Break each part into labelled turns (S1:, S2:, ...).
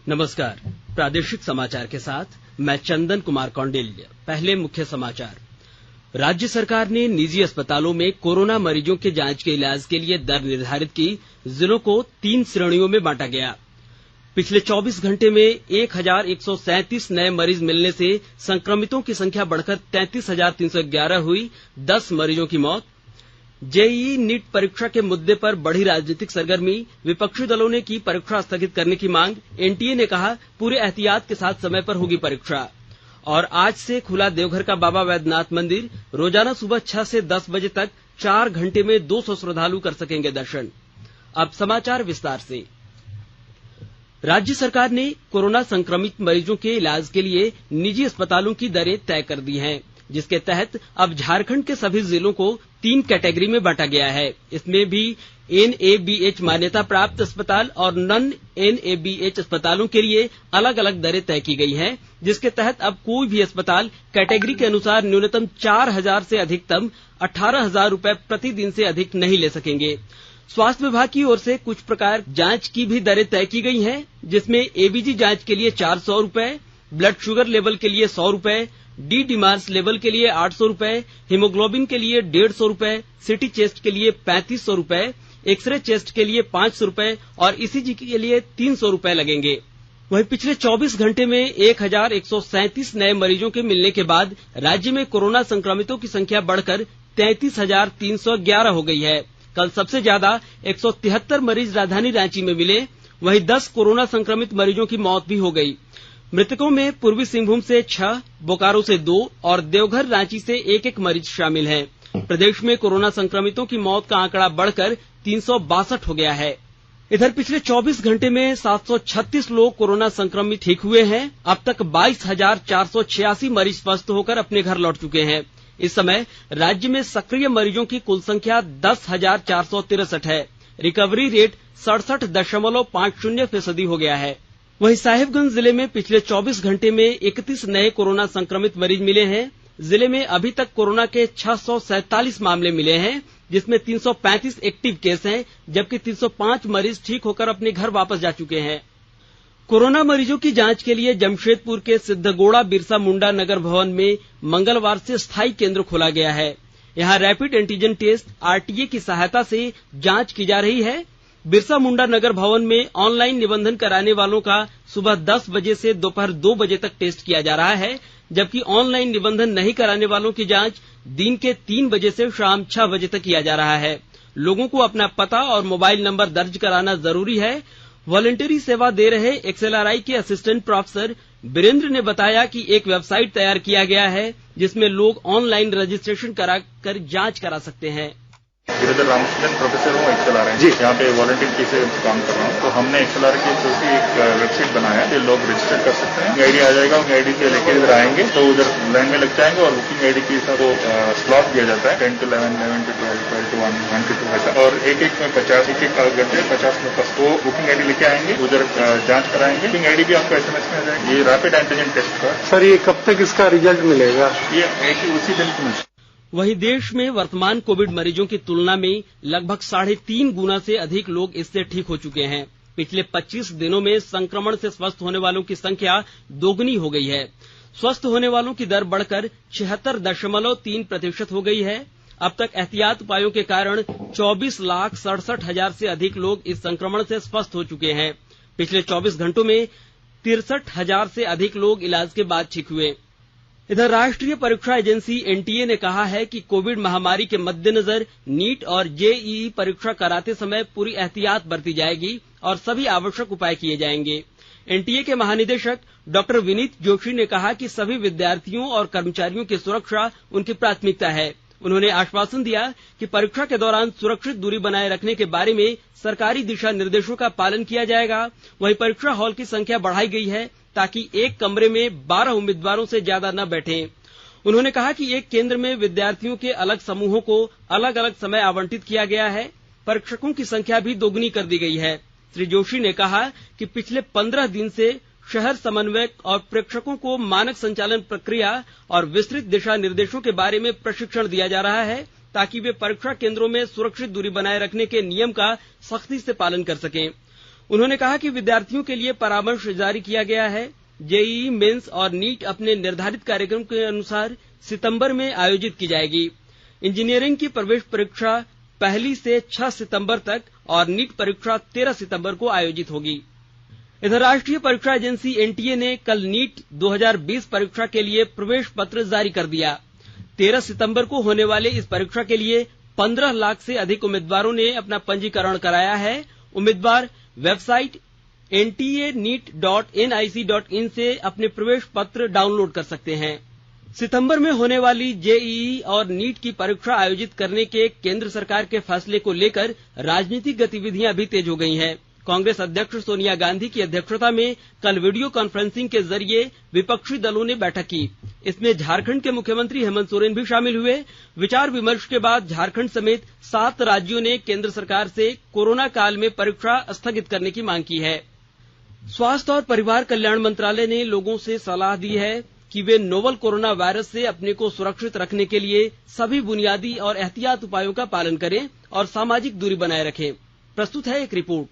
S1: नमस्कार, प्रादेशिक समाचार के साथ मैं चंदन कुमार कौंडिल्य। पहले मुख्य समाचार। राज्य सरकार ने निजी अस्पतालों में कोरोना मरीजों के जांच के इलाज के लिए दर निर्धारित की। जिलों को 3 श्रेणियों में बांटा गया। पिछले 24 घंटे में 1137 नए मरीज मिलने से संक्रमितों की संख्या बढ़कर 33,311 हुई। 10 मरीजों की मौत। जेईई नीट परीक्षा के मुद्दे पर बढ़ी राजनीतिक सरगर्मी। विपक्षी दलों ने की परीक्षा स्थगित करने की मांग। एनटीए ने कहा पूरे एहतियात के साथ समय पर होगी परीक्षा। और आज से खुला देवघर का बाबा वैद्यनाथ मंदिर। रोजाना सुबह 6 से 10 बजे तक 4 घंटे में 200 श्रद्धालु कर सकेंगे दर्शन। अब समाचार विस्तार से। राज्य सरकार ने कोरोना संक्रमित मरीजों के इलाज के लिए निजी अस्पतालों की दरें तय कर दी हैं, जिसके तहत अब झारखंड के सभी जिलों को 3 कैटेगरी में बांटा गया है। इसमें भी एनएबीएच मान्यता प्राप्त अस्पताल और नॉन एनएबीएच अस्पतालों के लिए अलग अलग दरें तय की गई हैं, जिसके तहत अब कोई भी अस्पताल कैटेगरी के अनुसार न्यूनतम 4,000 से अधिकतम 18,000 रुपए प्रतिदिन से अधिक नहीं ले सकेंगे। स्वास्थ्य विभाग की ओर से कुछ प्रकार जांच की भी दरें तय की गई हैं, जिसमें एबीजी जांच के लिए 400 रुपए, ब्लड शुगर लेवल के लिए 100 रुपए, डी डिमार्स लेवल के लिए 800 रुपए, हीमोग्लोबिन के लिए 150 रुपए, सिटी चेस्ट के लिए 3500 रुपए, एक्सरे चेस्ट के लिए 500 रुपए और ईसीजी के लिए 300 रुपए लगेंगे। वहीं पिछले 24 घंटे में 1137 नए मरीजों के मिलने के बाद राज्य में कोरोना संक्रमितों की संख्या बढ़कर 33,311 हो गई है। कल सबसे ज्यादा 173 मरीज राजधानी रांची में मिले। वहीं 10 कोरोना संक्रमित मरीजों की मौत भी हो गई। मृतकों में पूर्वी सिंहभूम से 6, बोकारो से 2 और देवघर रांची से 1-1 मरीज शामिल हैं। प्रदेश में कोरोना संक्रमितों की मौत का आंकड़ा बढ़कर 362 हो गया है। इधर पिछले 24 घंटे में 736 लोग कोरोना संक्रमित ठीक हुए हैं। अब तक 22,486 मरीज स्वस्थ होकर अपने घर लौट चुके हैं। इस समय राज्य में सक्रिय मरीजों की कुल संख्या 10,463 है। रिकवरी रेट 67.50% हो गया है। वहीं साहिबगंज जिले में पिछले 24 घंटे में 31 नए कोरोना संक्रमित मरीज मिले हैं। जिले में अभी तक कोरोना के 647 मामले मिले हैं, जिसमें 335 एक्टिव केस हैं, जबकि 305 मरीज ठीक होकर अपने घर वापस जा चुके हैं। कोरोना मरीजों की जांच के लिए जमशेदपुर के सिद्धगोड़ा बिरसा मुंडा नगर भवन में मंगलवार से स्थायी केंद्र खोला गया है। यहां रैपिड एंटीजन टेस्ट आरटीए की सहायता से जांच की जा रही है। बिरसा मुंडा नगर भवन में ऑनलाइन निबंधन कराने वालों का सुबह 10 बजे से दोपहर 2 बजे तक टेस्ट किया जा रहा है, जबकि ऑनलाइन निबंधन नहीं कराने वालों की जांच दिन के 3 बजे से शाम 6 बजे तक किया जा रहा है। लोगों को अपना पता और मोबाइल नंबर दर्ज कराना जरूरी है। वॉलंटरी सेवा दे रहे एक्सएलआरआई के असिस्टेंट प्रोफेसर बीरेंद्र ने बताया कि एक वेबसाइट तैयार किया गया है, जिसमें लोग ऑनलाइन रजिस्ट्रेशन कराकर जांच करा सकते हैं।
S2: गिरिधर रामचंद्रन प्रोफेसर हूँ एक्सएलआरआई जी, यहाँ पे वॉलंटियर की से काम कर रहा हूँ। तो हमने एक्सएलआरआई की थ्रू से एक वेबसाइट बनाया है, लोग रजिस्टर कर सकते हैं। आईडी आ जाएगा, उनकी आईडी पे लेकर इधर आएंगे तो उधर लाइन में लग जाएंगे और बुकिंग आईडी की को स्लॉट दिया जाता है 10 to 11, 11 to 12, 12 to 1, 1 to 2 ऐसा। और एक में 50 घंटे 50 में वो बुकिंग आईडी लेके आएंगे, उधर जांच कराएंगे। बुकिंग आईडी भी आपको SMS में आ जाएगी। ये रैपिड एंटीजन टेस्ट का
S3: सर, ये कब तक इसका रिजल्ट मिलेगा?
S2: ये उसी दिन मिल।
S1: वहीं देश में वर्तमान कोविड मरीजों की तुलना में लगभग 3.5 गुना से अधिक लोग इससे ठीक हो चुके हैं। पिछले 25 दिनों में संक्रमण से स्वस्थ होने वालों की संख्या दोगुनी हो गई है। स्वस्थ होने वालों की दर बढ़कर 76.3% हो गई है। अब तक एहतियात उपायों के कारण 24,67,000 से अधिक लोग इस संक्रमण से स्वस्थ हो चुके हैं। पिछले 24 घंटों में 63,000 से अधिक लोग इलाज के बाद ठीक हुए। इधर राष्ट्रीय परीक्षा एजेंसी एनटीए ने कहा है कि कोविड महामारी के मद्देनजर नीट और जेईई परीक्षा कराते समय पूरी एहतियात बरती जाएगी और सभी आवश्यक उपाय किए जाएंगे। एनटीए के महानिदेशक डॉक्टर विनीत जोशी ने कहा कि सभी विद्यार्थियों और कर्मचारियों की सुरक्षा उनकी प्राथमिकता है। उन्होंने आश्वासन दिया कि परीक्षा के दौरान सुरक्षित दूरी बनाए रखने के बारे में सरकारी दिशा निर्देशों का पालन किया जाएगा। वहीं परीक्षा हॉल की संख्या बढ़ाई गई है ताकि एक कमरे में 12 उम्मीदवारों से ज्यादा न बैठें। उन्होंने कहा कि एक केंद्र में विद्यार्थियों के अलग समूहों को अलग अलग समय आवंटित किया गया है। परीक्षकों की संख्या भी दोगुनी कर दी गई है। श्री जोशी ने कहा कि पिछले 15 दिन से शहर समन्वयक और प्रेक्षकों को मानक संचालन प्रक्रिया और विस्तृत दिशा निर्देशों के बारे में प्रशिक्षण दिया जा रहा है, ताकि वे परीक्षा केंद्रों में सुरक्षित दूरी बनाए रखने के नियम का सख्ती से पालन कर सकें। उन्होंने कहा कि विद्यार्थियों के लिए परामर्श जारी किया गया है। जेईई मेंस और नीट अपने निर्धारित कार्यक्रम के अनुसार सितंबर में आयोजित की जाएगी। इंजीनियरिंग की प्रवेश परीक्षा 1 से 6 सितंबर तक और नीट परीक्षा 13 सितंबर को आयोजित होगी। इधर राष्ट्रीय परीक्षा एजेंसी एनटीए ने कल नीट 2020 परीक्षा के लिए प्रवेश पत्र जारी कर दिया। 13 सितंबर को होने वाले इस परीक्षा के लिए 15 लाख से अधिक उम्मीदवारों ने अपना पंजीकरण कराया है। उम्मीदवार वेबसाइट ntaneet.nic.in से अपने प्रवेश पत्र डाउनलोड कर सकते हैं। सितंबर में होने वाली जेईई और नीट की परीक्षा आयोजित करने के केंद्र सरकार के फैसले को लेकर राजनीतिक गतिविधियां भी तेज हो गई हैं। कांग्रेस अध्यक्ष सोनिया गांधी की अध्यक्षता में कल वीडियो कॉन्फ्रेंसिंग के जरिए विपक्षी दलों ने बैठक की। इसमें झारखंड के मुख्यमंत्री हेमंत सोरेन भी शामिल हुए। विचार विमर्श के बाद झारखंड समेत 7 राज्यों ने केंद्र सरकार से कोरोना काल में परीक्षा स्थगित करने की मांग की है। स्वास्थ्य और परिवार कल्याण मंत्रालय ने लोगों से सलाह दी है कि वे नोवल कोरोना वायरस से अपने को सुरक्षित रखने के लिए सभी बुनियादी और एहतियात उपायों का पालन करें और सामाजिक दूरी बनाए रखें। प्रस्तुत है एक रिपोर्ट।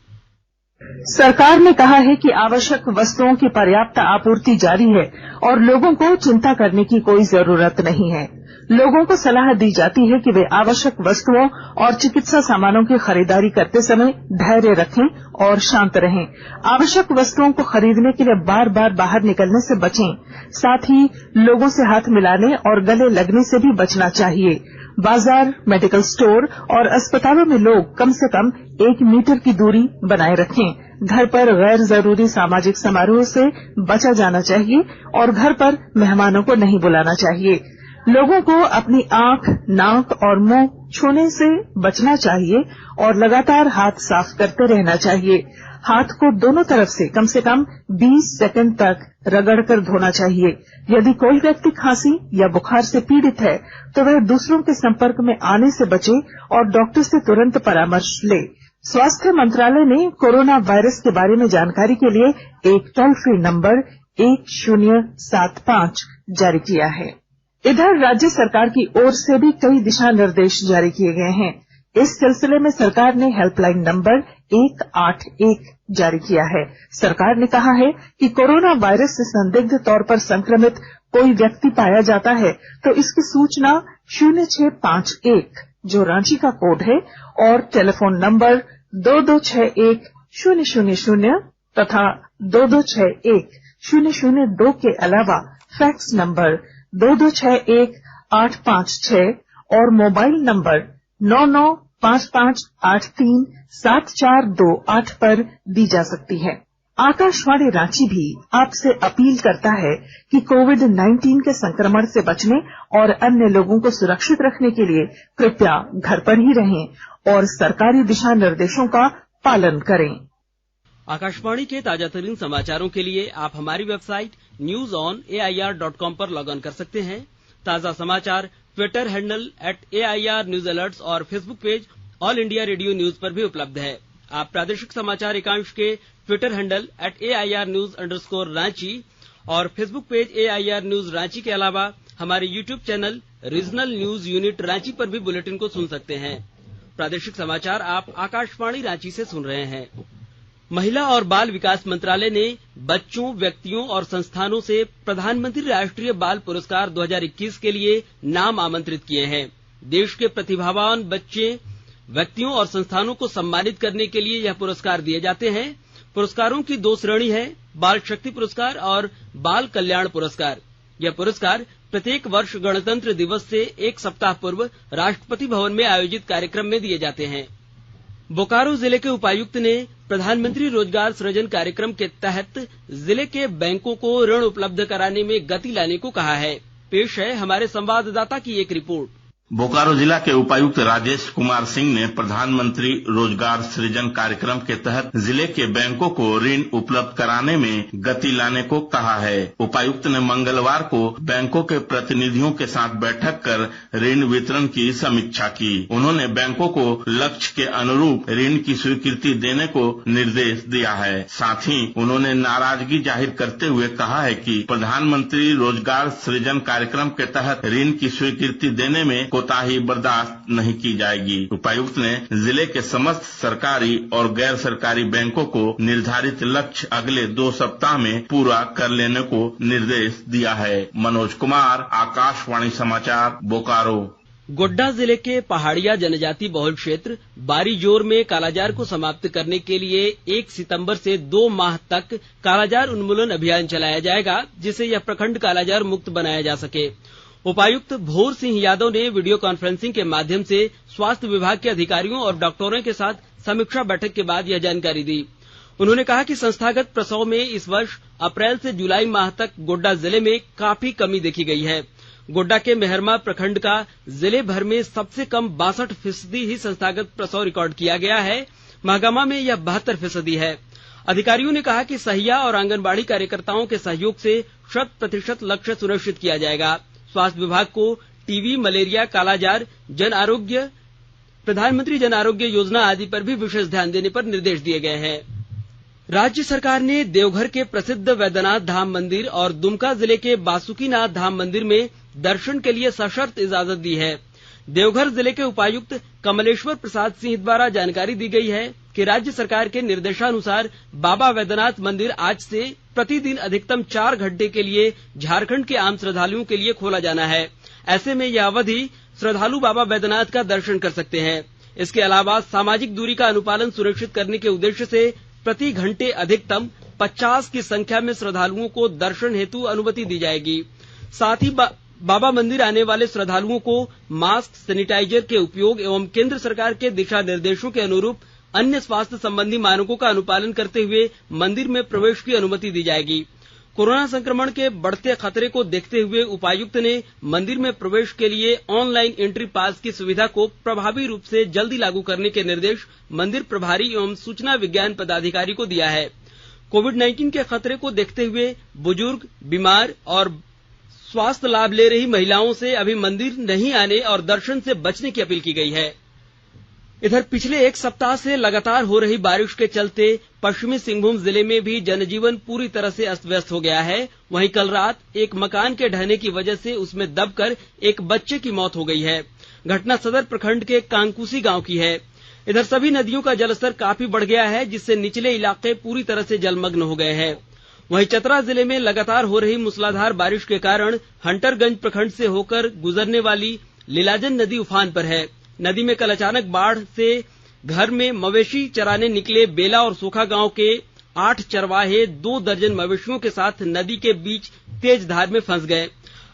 S4: सरकार ने कहा है कि आवश्यक वस्तुओं की पर्याप्त आपूर्ति जारी है और लोगों को चिंता करने की कोई जरूरत नहीं है। लोगों को सलाह दी जाती है कि वे आवश्यक वस्तुओं और चिकित्सा सामानों की खरीदारी करते समय धैर्य रखें और शांत रहें। आवश्यक वस्तुओं को खरीदने के लिए बार बार बाहर निकलने से बचें। साथ ही लोगों से हाथ मिलाने और गले लगने से भी बचना चाहिए। बाजार, मेडिकल स्टोर और अस्पतालों में लोग कम से कम 1 मीटर की दूरी बनाए रखें। घर पर गैर जरूरी सामाजिक समारोह से बचा जाना चाहिए और घर पर मेहमानों को नहीं बुलाना चाहिए। लोगों को अपनी आंख, नाक और मुंह छूने से बचना चाहिए और लगातार हाथ साफ करते रहना चाहिए। हाथ को दोनों तरफ से कम 20 सेकंड तक रगड़कर धोना चाहिए। यदि कोई व्यक्ति खांसी या बुखार से पीड़ित है तो वह दूसरों के संपर्क में आने से बचे और डॉक्टर से तुरंत परामर्श ले। स्वास्थ्य मंत्रालय ने कोरोना वायरस के बारे में जानकारी के लिए एक टोल फ्री नंबर 1075 जारी किया है। इधर राज्य सरकार की ओर से भी कई दिशा निर्देश जारी किए गए हैं। इस सिलसिले में सरकार ने हेल्पलाइन नंबर 181 जारी किया है। सरकार ने कहा है कि कोरोना वायरस से संदिग्ध तौर पर संक्रमित कोई व्यक्ति पाया जाता है तो इसकी सूचना 0651 जो रांची का कोड है और टेलीफोन नंबर 2261-000 तथा 2261-002 के अलावा फैक्स नंबर 2261-856 और मोबाइल नंबर 9955837428 पर दी जा सकती है। आकाशवाणी रांची भी आपसे अपील करता है कि कोविड-19 के संक्रमण से बचने और अन्य लोगों को सुरक्षित रखने के लिए कृपया घर पर ही रहें और सरकारी दिशा निर्देशों का पालन करें।
S1: आकाशवाणी के ताजा तरीन समाचारों के लिए आप हमारी वेबसाइट newsonair.com पर लॉग ऑन कर सकते हैं। ताजा समाचार Twitter handle @AIR News Alerts और Facebook page all India radio news पर भी उपलब्ध है। आप प्रादेशिक समाचार एकांश के ट्विटर हैंडल @AIR News_Ranchi और Facebook page AIR News Ranchi के अलावा हमारे YouTube channel regional news unit Ranchi पर भी बुलेटिन को सुन सकते हैं। प्रादेशिक समाचार आप आकाशवाणी रांची से सुन रहे हैं। महिला और बाल विकास मंत्रालय ने बच्चों, व्यक्तियों और संस्थानों से प्रधानमंत्री राष्ट्रीय बाल पुरस्कार 2021 के लिए नाम आमंत्रित किए हैं। देश के प्रतिभावान बच्चे, व्यक्तियों और संस्थानों को सम्मानित करने के लिए यह पुरस्कार दिए जाते हैं। पुरस्कारों की 2 श्रेणी है, बाल शक्ति पुरस्कार और बाल कल्याण पुरस्कार। यह पुरस्कार प्रत्येक वर्ष गणतंत्र दिवस से 1 सप्ताह पूर्व राष्ट्रपति भवन में आयोजित कार्यक्रम में दिए जाते हैं। बोकारो जिले के उपायुक्त ने प्रधानमंत्री रोजगार सृजन कार्यक्रम के तहत जिले के बैंकों को ऋण उपलब्ध कराने में गति लाने को कहा है। पेश है हमारे संवाददाता की एक रिपोर्ट।
S5: बोकारो जिला के उपायुक्त राजेश कुमार सिंह ने प्रधानमंत्री रोजगार सृजन कार्यक्रम के तहत जिले के बैंकों को ऋण उपलब्ध कराने में गति लाने को कहा है। उपायुक्त ने मंगलवार को बैंकों के प्रतिनिधियों के साथ बैठक कर ऋण वितरण की समीक्षा की। उन्होंने बैंकों को लक्ष्य के अनुरूप ऋण की स्वीकृति देने को निर्देश दिया है। साथ ही उन्होंने नाराजगी जाहिर करते हुए कहा है कि प्रधानमंत्री रोजगार सृजन कार्यक्रम के तहत ऋण की स्वीकृति देने में कोताही बर्दाश्त नहीं की जाएगी। उपायुक्त ने जिले के समस्त सरकारी और गैर सरकारी बैंकों को निर्धारित लक्ष्य अगले 2 सप्ताह में पूरा कर लेने को निर्देश दिया है। मनोज कुमार, आकाशवाणी समाचार, बोकारो।
S1: गोड्डा जिले के पहाड़िया जनजाति बहुल क्षेत्र बारीजोर में कालाजार को समाप्त करने के लिए 1 सितंबर से 2 माह तक कालाजार उन्मूलन अभियान चलाया जाएगा, जिससे यह प्रखंड कालाजार मुक्त बनाया जा सके। उपायुक्त भोर सिंह यादव ने वीडियो कॉन्फ्रेंसिंग के माध्यम से स्वास्थ्य विभाग के अधिकारियों और डॉक्टरों के साथ समीक्षा बैठक के बाद यह जानकारी दी। उन्होंने कहा कि संस्थागत प्रसव में इस वर्ष अप्रैल से जुलाई माह तक गोड्डा जिले में काफी कमी देखी गई है। गोड्डा के मेहरमा प्रखंड का जिले भर में सबसे कम 62% ही संस्थागत प्रसव रिकॉर्ड किया गया है। महागामा में यह 72% है। अधिकारियों ने कहा कि सहिया और आंगनबाड़ी कार्यकर्ताओं के सहयोग से 100% लक्ष्य सुनिश्चित किया जाएगा। स्वास्थ्य विभाग को टीबी, मलेरिया, कालाजार, जन आरोग्य, प्रधानमंत्री जन आरोग्य योजना आदि पर भी विशेष ध्यान देने पर निर्देश दिए गए हैं। राज्य सरकार ने देवघर के प्रसिद्ध वैद्यनाथ धाम मंदिर और दुमका जिले के बासुकीनाथ धाम मंदिर में दर्शन के लिए सशर्त इजाजत दी है। देवघर जिले के उपायुक्त कमलेश्वर प्रसाद सिंह द्वारा जानकारी दी गई है कि राज्य सरकार के निर्देशानुसार बाबा वैद्यनाथ मंदिर आज से प्रतिदिन अधिकतम 4 घंटे के लिए झारखंड के आम श्रद्धालुओं के लिए खोला जाना है। ऐसे में यह अवधि श्रद्धालु बाबा वैद्यनाथ का दर्शन कर सकते हैं। इसके अलावा सामाजिक दूरी का अनुपालन सुनिश्चित करने के उद्देश्य से प्रति घंटे अधिकतम 50 की संख्या में श्रद्धालुओं को दर्शन हेतु अनुमति दी जाएगी। साथ ही बाबा मंदिर आने वाले श्रद्धालुओं को मास्क, सैनिटाइजर के उपयोग एवं केंद्र सरकार के दिशा निर्देशों के अनुरूप अन्य स्वास्थ्य संबंधी मानकों का अनुपालन करते हुए मंदिर में प्रवेश की अनुमति दी जाएगी। कोरोना संक्रमण के बढ़ते खतरे को देखते हुए उपायुक्त ने मंदिर में प्रवेश के लिए ऑनलाइन एंट्री पास की सुविधा को प्रभावी रूप से जल्दी लागू करने के निर्देश मंदिर प्रभारी एवं सूचना विज्ञान पदाधिकारी को दिया है। कोविड-19 के खतरे को देखते हुए बुजुर्ग, बीमार और स्वास्थ्य लाभ ले रही महिलाओं से अभी मंदिर नहीं आने और दर्शन से बचने की अपील की गई है। इधर पिछले 1 सप्ताह से लगातार हो रही बारिश के चलते पश्चिमी सिंहभूम जिले में भी जनजीवन पूरी तरह से अस्त व्यस्त हो गया है। वहीं कल रात एक मकान के ढहने की वजह से उसमें दबकर एक बच्चे की मौत हो गई है। घटना सदर प्रखंड के कांकुसी गांव की है। इधर सभी नदियों का जलस्तर काफी बढ़ गया है, जिससे निचले इलाके पूरी तरह से जलमग्न हो गए हैं। वहीं चतरा जिले में लगातार हो रही मूसलाधार बारिश के कारण हंटरगंज प्रखंड से होकर गुजरने वाली लीलाजन नदी उफान पर है। नदी में कल अचानक बाढ़ से घर में मवेशी चराने निकले बेला और सोखा गांव के 8 चरवाहे 2 दर्जन मवेशियों के साथ नदी के बीच तेज धार में फंस गए।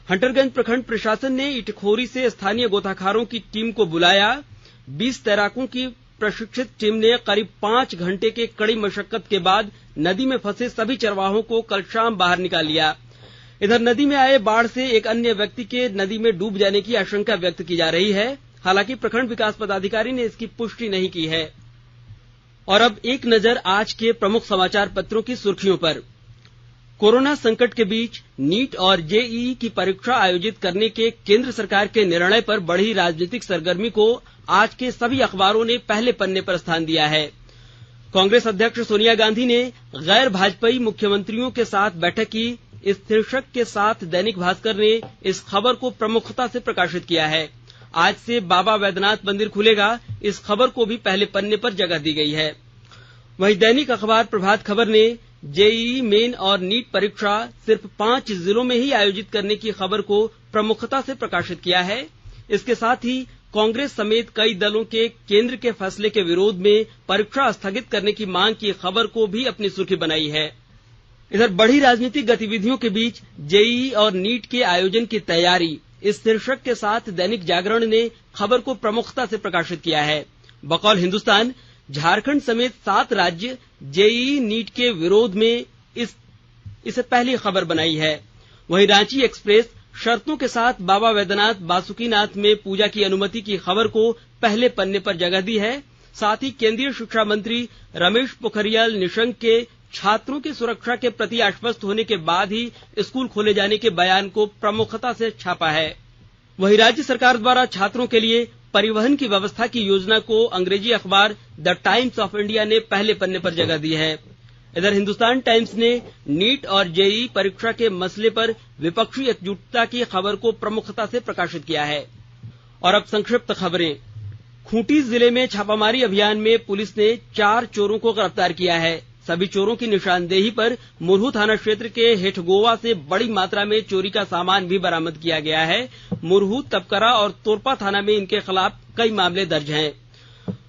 S1: हंटरगंज प्रखंड प्रशासन ने इटखोरी से स्थानीय गोताखारों की टीम को बुलाया। 20 तैराकों की प्रशिक्षित टीम ने करीब 5 घंटे के कड़ी मशक्कत के बाद नदी में फंसे सभी चरवाहों को कल शाम बाहर निकाल लिया। इधर नदी में आए बाढ़ से एक अन्य व्यक्ति के नदी में डूब जाने की आशंका व्यक्त की जा रही है। हालांकि प्रखंड विकास पदाधिकारी ने इसकी पुष्टि नहीं की है। और अब एक नजर आज के प्रमुख समाचार पत्रों की सुर्खियों पर। कोरोना संकट के बीच नीट और जेईई की परीक्षा आयोजित करने के केंद्र सरकार के निर्णय पर बढ़ी राजनीतिक सरगर्मी को आज के सभी अखबारों ने पहले पन्ने पर स्थान दिया है। कांग्रेस अध्यक्ष सोनिया गांधी ने गैर भाजपाई मुख्यमंत्रियों के साथ बैठक की। इस शीर्षक के साथ दैनिक भास्कर ने इस खबर को प्रमुखता से प्रकाशित किया है। आज से बाबा वैद्यनाथ मंदिर खुलेगा, इस खबर को भी पहले पन्ने पर जगह दी गई है। वहीं दैनिक अखबार प्रभात खबर ने जेईई मेन और नीट परीक्षा सिर्फ 5 जिलों में ही आयोजित करने की खबर को प्रमुखता से प्रकाशित किया है। इसके साथ ही कांग्रेस समेत कई दलों के केंद्र के फैसले के विरोध में परीक्षा स्थगित करने की मांग की खबर को भी अपनी सुर्खी बनाई है। इधर बढ़ी राजनीतिक गतिविधियों के बीच जेईई और नीट के आयोजन की तैयारी, इस शीर्षक के साथ दैनिक जागरण ने खबर को प्रमुखता से प्रकाशित किया है। बकौल हिंदुस्तान, झारखंड समेत 7 राज्य जेईई नीट के विरोध में इसे पहली खबर बनाई है। वहीं रांची एक्सप्रेस शर्तों के साथ बाबा वैद्यनाथ बासुकीनाथ में पूजा की अनुमति की खबर को पहले पन्ने पर जगह दी है। साथ ही केंद्रीय शिक्षा मंत्री रमेश पोखरियाल निशंक के छात्रों की सुरक्षा के प्रति आश्वस्त होने के बाद ही स्कूल खोले जाने के बयान को प्रमुखता से छापा है। वहीं राज्य सरकार द्वारा छात्रों के लिए परिवहन की व्यवस्था की योजना को अंग्रेजी अखबार द टाइम्स ऑफ इंडिया ने पहले पन्ने पर जगह दी है। इधर हिंदुस्तान टाइम्स ने नीट और जेईई परीक्षा के मसले पर विपक्षी एकजुटता की खबर को प्रमुखता से प्रकाशित किया है। और अब संक्षिप्त खबरें। खूंटी जिले में छापामारी अभियान में पुलिस ने 4 चोरों को गिरफ्तार किया है। सभी चोरों की निशानदेही पर मुरहू थाना क्षेत्र के हेठगोवा से बड़ी मात्रा में चोरी का सामान भी बरामद किया गया है। मुरहू, तपकरा और तोरपा थाना में इनके खिलाफ कई मामले दर्ज हैं।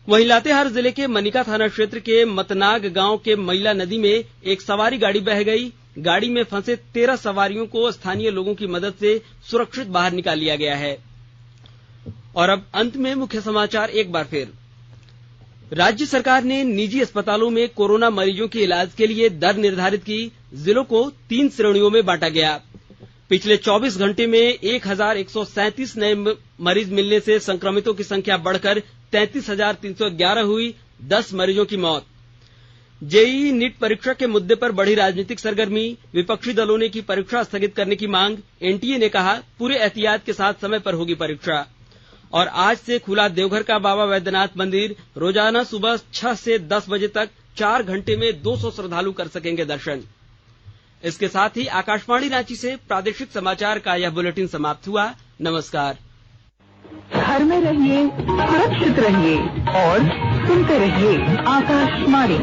S1: वहीं लातेहार जिले के मनिका थाना क्षेत्र के मतनाग गांव के मैला नदी में एक सवारी गाड़ी बह गई। गाड़ी में फंसे 13 सवारियों को स्थानीय लोगों की मदद से सुरक्षित बाहर निकाल लिया गया है। और अब अंत में मुख्य समाचार एक बार फिर। राज्य सरकार ने निजी अस्पतालों में कोरोना मरीजों के इलाज के लिए दर निर्धारित की। जिलों को 3 श्रेणियों में बांटा गया। पिछले 24 घंटे में 1137 नए मरीज मिलने से संक्रमितों की संख्या बढ़कर 33,311 हुई। 10 मरीजों की मौत। जेईई नीट परीक्षा के मुद्दे पर बढ़ी राजनीतिक सरगर्मी। विपक्षी दलों ने की परीक्षा स्थगित करने की मांग। एनटीए ने कहा पूरे एहतियात के साथ समय पर होगी परीक्षा। और आज से खुला देवघर का बाबा वैद्यनाथ मंदिर। रोजाना सुबह 6 से 10 बजे तक 4 घंटे में 200 श्रद्धालु कर सकेंगे दर्शन। इसके साथ ही आकाशवाणी रांची से प्रादेशिक समाचार का यह बुलेटिन समाप्त हुआ। नमस्कार।
S4: घर में रहिए, सुरक्षित रहिए और सुनते रहिए आकाशवाणी।